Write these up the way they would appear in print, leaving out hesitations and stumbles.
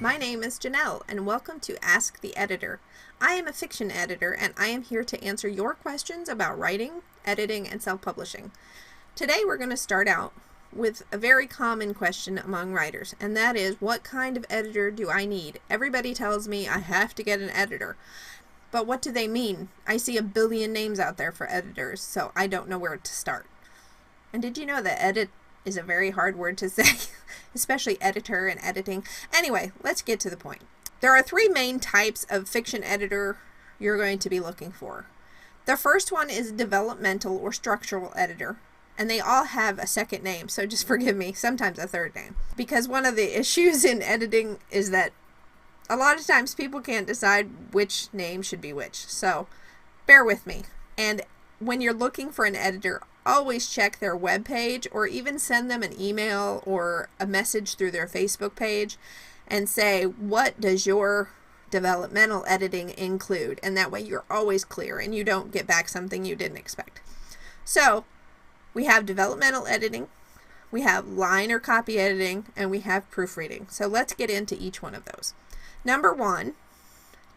My name is Janelle, and welcome to Ask the Editor. I am a fiction editor, and I am here to answer your questions about writing, editing, and self-publishing. Today we're going to start out with a very common question among writers, and that is, what kind of editor do I need? Everybody tells me I have to get an editor. But what do they mean? I see a billion names out there for editors, so I don't know where to start. And did you know that edit is a very hard word to say, especially editor and editing? Anyway, let's get to the point. There are three main types of fiction editor you're going to be looking for. The first one is developmental or structural editor, and they all have a second name, so just forgive me, sometimes a third name. Because one of the issues in editing is that a lot of times people can't decide which name should be which, so bear with me. And when you're looking for an editor, always check their webpage or even send them an email or a message through their Facebook page and say, what does your developmental editing include? And that way you're always clear and you don't get back something you didn't expect. So we have developmental editing, we have line or copy editing, and we have proofreading. So let's get into each one of those. Number one,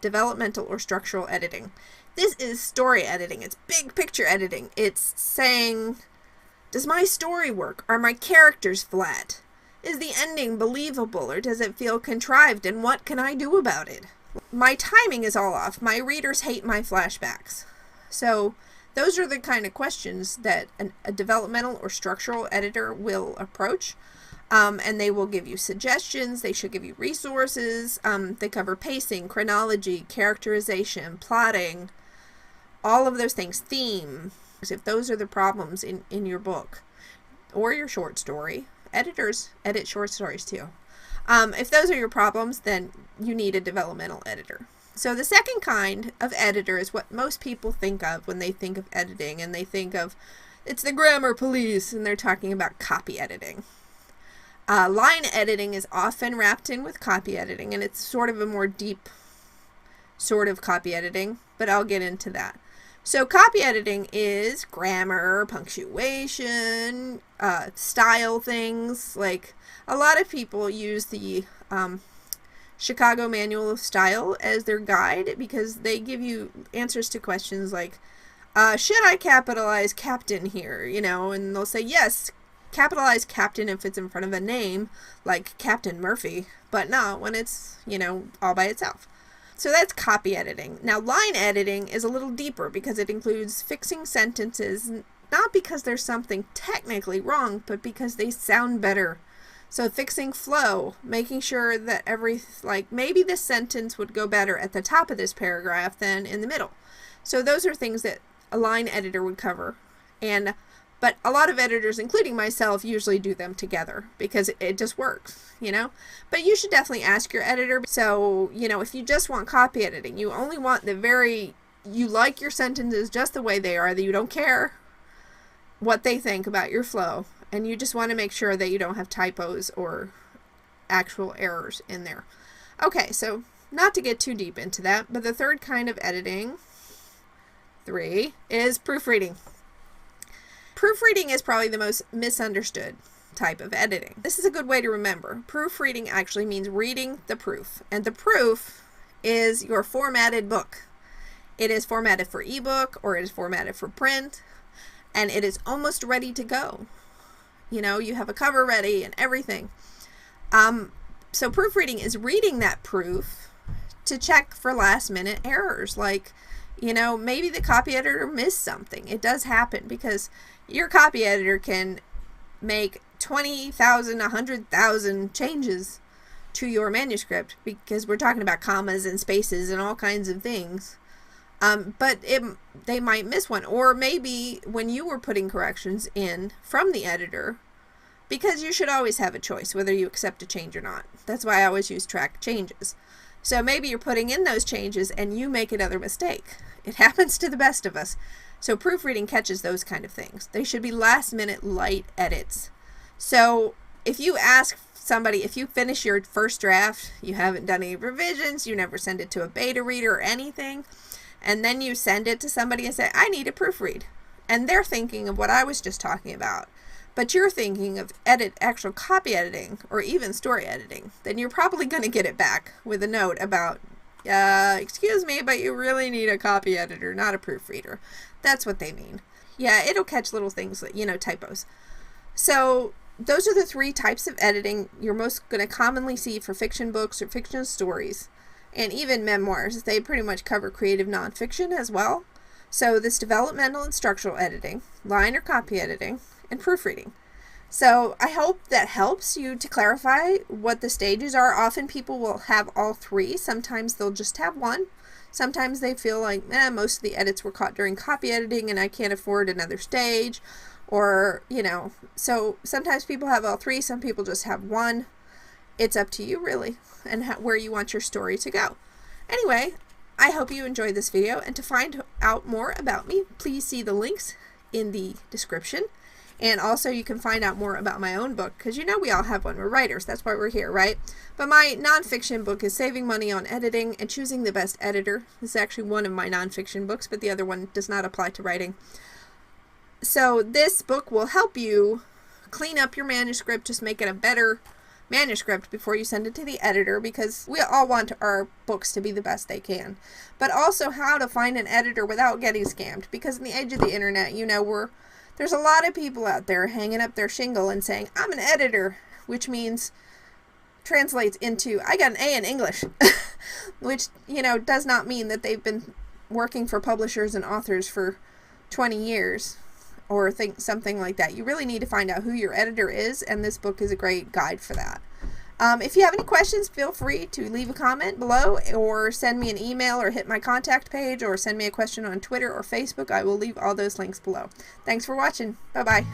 developmental or structural editing. This is story editing. It's big picture editing. It's saying, does my story work? Are my characters flat? Is the ending believable, or does it feel contrived, and what can I do about it? My timing is all off. My readers hate my flashbacks. So those are the kind of questions that a developmental or structural editor will approach. And they will give you suggestions. They should give you resources. They cover pacing, chronology, characterization, plotting, all of those things, theme. If those are the problems in your book or your short story, editors edit short stories too. If those are your problems, then you need a developmental editor. So the second kind of editor is what most people think of when they think of editing, and they think of it's the grammar police, and they're talking about copy editing. Line editing is often wrapped in with copy editing, and it's sort of a more deep sort of copy editing, but I'll get into that. So copy editing is grammar, punctuation, style things. Like a lot of people use the Chicago Manual of Style as their guide because they give you answers to questions like, should I capitalize captain here? You know, and they'll say, yes, capitalize captain if it's in front of a name like Captain Murphy, but not when it's, you know, all by itself. So that's copy editing. Now, line editing is a little deeper because it includes fixing sentences, not because there's something technically wrong, but because they sound better. So fixing flow, making sure that maybe this sentence would go better at the top of this paragraph than in the middle. So those are things that a line editor would cover. But a lot of editors, including myself, usually do them together because it just works, you know. But you should definitely ask your editor. So, you know, if you just want copy editing, you only want you like your sentences just the way they are, that you don't care what they think about your flow, and you just want to make sure that you don't have typos or actual errors in there. Okay, so not to get too deep into that, but the third kind of editing, 3, is proofreading. Proofreading is probably the most misunderstood type of editing. This is a good way to remember. Proofreading actually means reading the proof, and the proof is your formatted book. It is formatted for ebook, or it is formatted for print, and it is almost ready to go. You know, you have a cover ready and everything. So proofreading is reading that proof to check for last minute errors, like, you know, maybe the copy editor missed something. It does happen because your copy editor can make 20,000, 100,000 changes to your manuscript because we're talking about commas and spaces and all kinds of things. But they might miss one. Or maybe when you were putting corrections in from the editor, because you should always have a choice whether you accept a change or not. That's why I always use track changes. So maybe you're putting in those changes and you make another mistake. It happens to the best of us. So proofreading catches those kind of things. They should be last minute light edits. So if you ask somebody, if you finish your first draft, you haven't done any revisions, you never send it to a beta reader or anything, and then you send it to somebody and say, I need a proofread. And they're thinking of what I was just talking about. but you're thinking of actual copy editing or even story editing, then you're probably going to get it back with a note about, excuse me, but you really need a copy editor, not a proofreader. That's what they mean. Yeah, it'll catch little things, typos. So those are the 3 types of editing you're most going to commonly see for fiction books or fiction stories, and even memoirs. They pretty much cover creative nonfiction as well. So this developmental and structural editing, line or copy editing, and proofreading. So I hope that helps you to clarify what the stages are. Often people will have all 3. Sometimes they'll just have 1. Sometimes they feel like, most of the edits were caught during copy editing and I can't afford another stage. Or, so sometimes people have all 3. Some people just have 1. It's up to you, really, and where you want your story to go. Anyway, I hope you enjoyed this video, and to find out more about me, please see the links in the description. And also you can find out more about my own book, because we all have one. We're writers. That's why we're here, right? But my nonfiction book is Saving Money on Editing and Choosing the Best Editor. This is actually one of my nonfiction books, but the other one does not apply to writing. So this book will help you clean up your manuscript, just make it a better manuscript before you send it to the editor, because we all want our books to be the best they can. But also how to find an editor without getting scammed, because in the age of the internet, there's a lot of people out there hanging up their shingle and saying, I'm an editor, which translates into, I got an A in English, which, does not mean that they've been working for publishers and authors for 20 years or something like that. You really need to find out who your editor is, and this book is a great guide for that. If you have any questions, feel free to leave a comment below or send me an email or hit my contact page or send me a question on Twitter or Facebook. I will leave all those links below. Thanks for watching. Bye-bye.